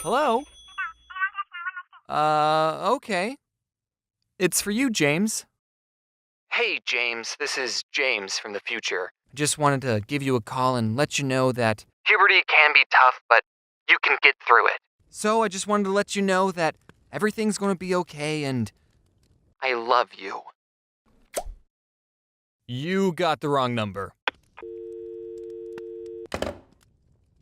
Hello? Okay. It's for you, James. Hey, James. This is James from the future. I just wanted to give you a call and let you know that puberty can be tough, but you can get through it. So I just wanted to let you know that everything's gonna be okay and I love you. You got the wrong number.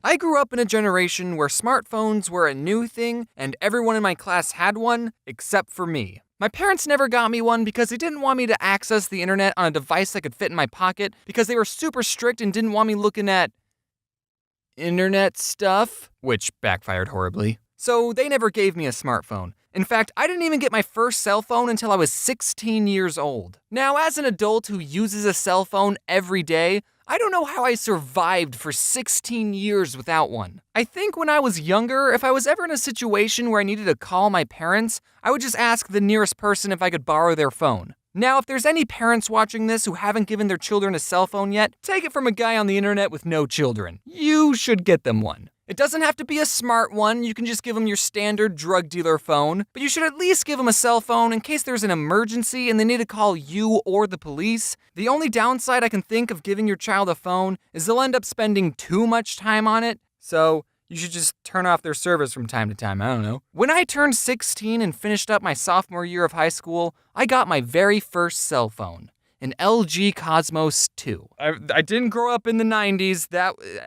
I grew up in a generation where smartphones were a new thing and everyone in my class had one, except for me. My parents never got me one because they didn't want me to access the internet on a device that could fit in my pocket because they were super strict and didn't want me looking at internet stuff, which backfired horribly. So they never gave me a smartphone. In fact, I didn't even get my first cell phone until I was 16 years old. Now, as an adult who uses a cell phone every day, I don't know how I survived for 16 years without one. I think when I was younger, if I was ever in a situation where I needed to call my parents, I would just ask the nearest person if I could borrow their phone. Now, if there's any parents watching this who haven't given their children a cell phone yet, take it from a guy on the internet with no children. You should get them one. It doesn't have to be a smart one, you can just give them your standard drug dealer phone, but you should at least give them a cell phone in case there's an emergency and they need to call you or the police. The only downside I can think of giving your child a phone is they'll end up spending too much time on it, so you should just turn off their service from time to time, I don't know. When I turned 16 and finished up my sophomore year of high school, I got my very first cell phone. An LG Cosmos 2. I didn't grow up in the 90s.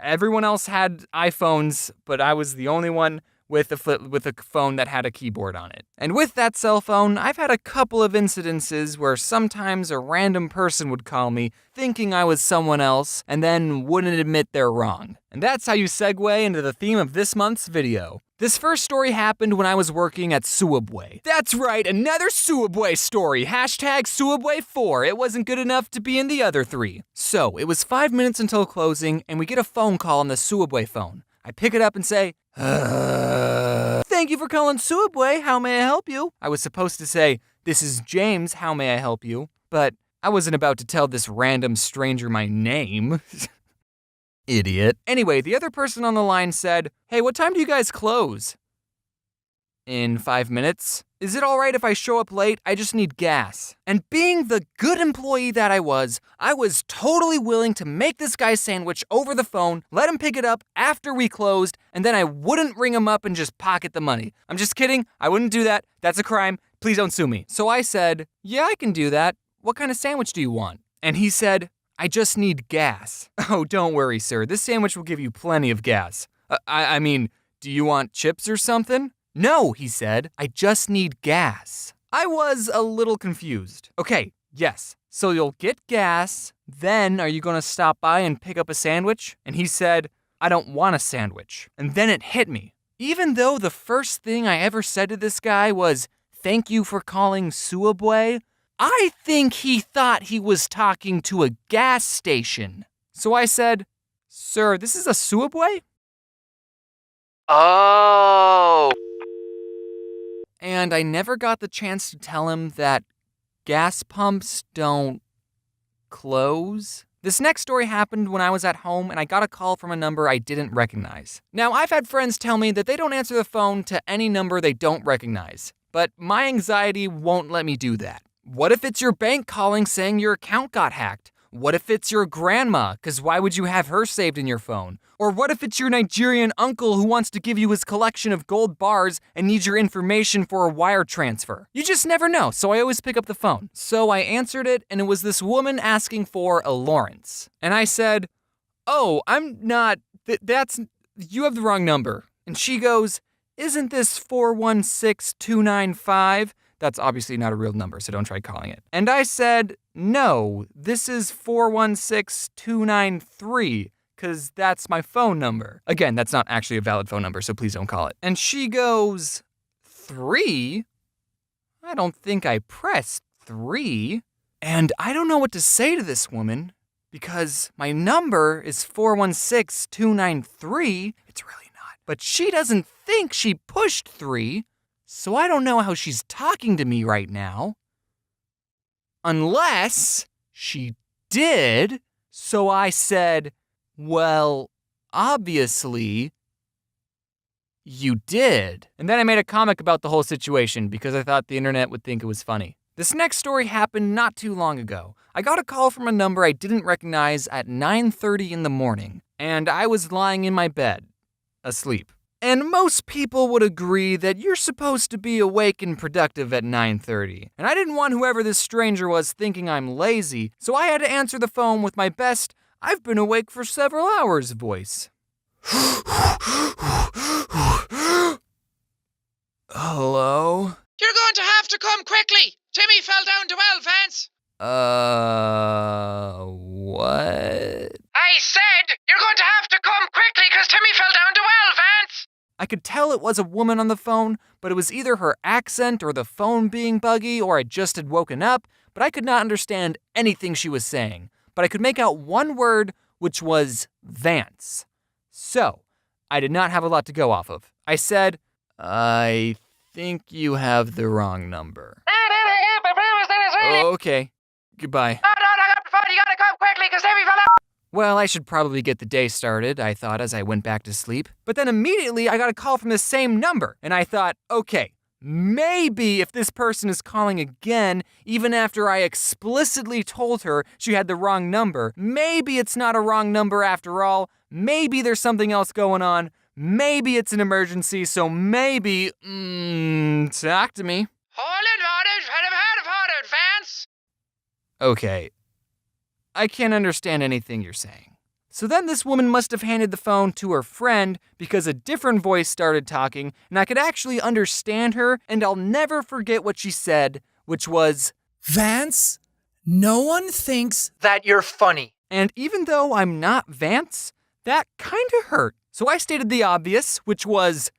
Everyone else had iPhones, but I was the only one with a phone that had a keyboard on it. And with that cell phone, I've had a couple of incidences where sometimes a random person would call me thinking I was someone else and then wouldn't admit they're wrong. And that's how you segue into the theme of this month's video. This first story happened when I was working at Subway. That's right, another Subway story. Hashtag Subway4. It wasn't good enough to be in the other three. So, it was 5 minutes until closing, and we get a phone call on the Subway phone. I pick it up and say, Thank you for calling Subway. How may I help you? I was supposed to say, this is James. How may I help you? But I wasn't about to tell this random stranger my name. Idiot. Anyway, the other person on the line said, Hey, what time do you guys close? In 5 minutes. Is it alright if I show up late? I just need gas. And being the good employee that I was totally willing to make this guy's sandwich over the phone, let him pick it up after we closed, and then I wouldn't ring him up and just pocket the money. I'm just kidding. I wouldn't do that. That's a crime. Please don't sue me. So I said, Yeah, I can do that. What kind of sandwich do you want? And he said, I just need gas. Oh, don't worry, sir. This sandwich will give you plenty of gas. I mean, do you want chips or something? No, he said. I just need gas. I was a little confused. Okay, yes. So you'll get gas, then are you gonna stop by and pick up a sandwich? And he said, I don't want a sandwich. And then it hit me. Even though the first thing I ever said to this guy was, thank you for calling Subway, I think he thought he was talking to a gas station. So I said, Sir, this is a Subway? Oh. And I never got the chance to tell him that gas pumps don't close. This next story happened when I was at home and I got a call from a number I didn't recognize. Now, I've had friends tell me that they don't answer the phone to any number they don't recognize, but my anxiety won't let me do that. What if it's your bank calling saying your account got hacked? What if it's your grandma, because why would you have her saved in your phone? Or what if it's your Nigerian uncle who wants to give you his collection of gold bars and needs your information for a wire transfer? You just never know, so I always pick up the phone. So I answered it, and it was this woman asking for a Lawrence. And I said, oh, I'm not, you have the wrong number. And she goes, isn't this 416295? That's obviously not a real number, so don't try calling it. And I said, no, this is 416293, because that's my phone number. Again, that's not actually a valid phone number, so please don't call it. And she goes, 3? I don't think I pressed 3. And I don't know what to say to this woman, because my number is 416293. It's really not. But she doesn't think she pushed 3. So I don't know how she's talking to me right now. Unless she did. So I said, well, obviously, You did. And then I made a comic about the whole situation because I thought the internet would think it was funny. This next story happened not too long ago. I got a call from a number I didn't recognize at 9:30 in the morning, and I was lying in my bed, asleep. And most people would agree that you're supposed to be awake and productive at 9:30. And I didn't want whoever this stranger was thinking I'm lazy, so I had to answer the phone with my best, "I've been awake for several hours" voice. Hello? You're going to have to come quickly. Timmy fell down the well, Vance. What? I said you're going to have to come quickly because Timmy fell down the well, Vance. I could tell it was a woman on the phone, but it was either her accent or the phone being buggy or I just had woken up, but I could not understand anything she was saying. But I could make out one word, which was Vance. So, I did not have a lot to go off of. I said, "I think you have the wrong number." Okay, goodbye. No, I got the phone. You gotta come quickly because Timmy fell down. Well, I should probably get the day started, I thought as I went back to sleep. But then immediately I got a call from the same number, and I thought, okay, maybe if this person is calling again, even after I explicitly told her she had the wrong number, maybe it's not a wrong number after all. Maybe there's something else going on. Maybe it's an emergency, so maybe, talk to me. Vance. Okay, I can't understand anything you're saying. So then this woman must have handed the phone to her friend because a different voice started talking and I could actually understand her, and I'll never forget what she said, which was, "Vance, no one thinks That you're funny. and even though I'm not Vance, that kinda hurt. So I stated the obvious, which was,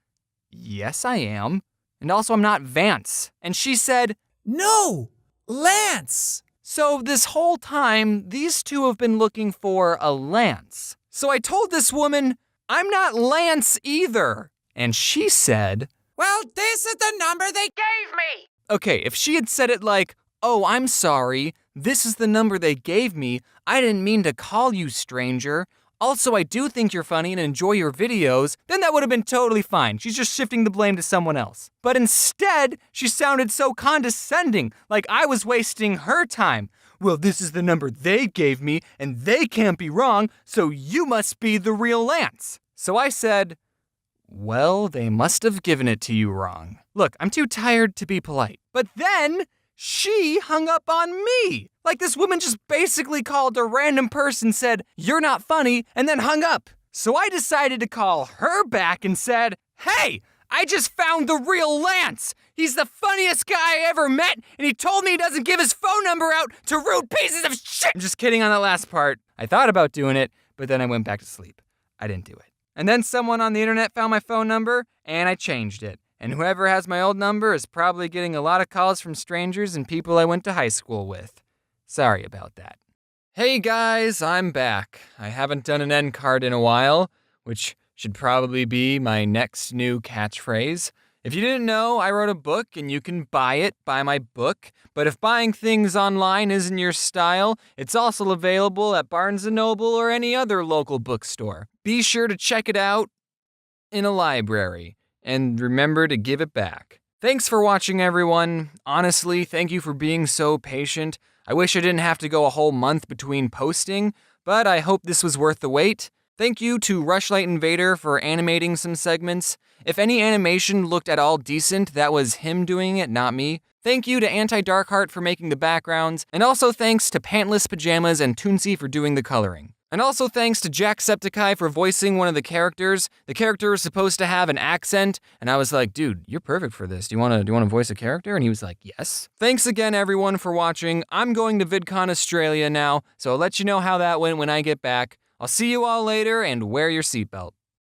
yes, I am. And also I'm not Vance. And she said, no, Lance." so this whole time, these two have been looking for a Lance. So I told this woman, I'm not Lance either. And she said, "Well, this is the number they Gave me. okay, if she had said it like, oh, I'm sorry, this is the number they gave me, I didn't mean to call you, stranger. Also, I do think you're funny and enjoy your videos, then that would have been totally fine. She's just shifting the blame to someone else. But instead, she sounded so condescending, like I was wasting her time. Well, this is the number they gave me, and they can't be wrong, so you must be the real Lance. So I said, well, they must have given it to you wrong. Look, I'm too tired to be polite. But then she hung up on me. Like this woman just basically called a random person, said, you're not funny, and then hung up. So I decided to call her back and said, hey, I just found the real Lance. He's the funniest guy I ever met, and he told me he doesn't give his phone number out to rude pieces of shit. I'm just kidding on that last part. I thought about doing it, but then I went back to sleep. I didn't do it. And then someone on the internet found my phone number, and I changed it. And whoever has my old number is probably getting a lot of calls from strangers and people I went to high school with. Sorry about that. Hey guys, I'm back. I haven't done an end card in a while, which should probably be my next new catchphrase. If you didn't know, I wrote a book and you can buy my book. But if buying things online isn't your style, it's also available at Barnes & Noble or any other local bookstore. Be sure to check it out in a library. And remember to give it back. Thanks for watching, everyone. Honestly, thank you for being so patient. I wish I didn't have to go a whole month between posting, but I hope this was worth the wait. Thank you to Rushlight Invader for animating some segments. If any animation looked at all decent, that was him doing it, not me. Thank you to Anti-Darkheart for making the backgrounds, and also thanks to Pantless Pajamas and Toonsy for doing the coloring. And also thanks to Jacksepticeye for voicing one of the characters. The character is supposed to have an accent, and I was like, dude, you're perfect for this. Do you want to voice a character? And he was like, yes. Thanks again, everyone, for watching. I'm going to VidCon Australia now, so I'll let you know how that went when I get back. I'll see you all later, and wear your seatbelt.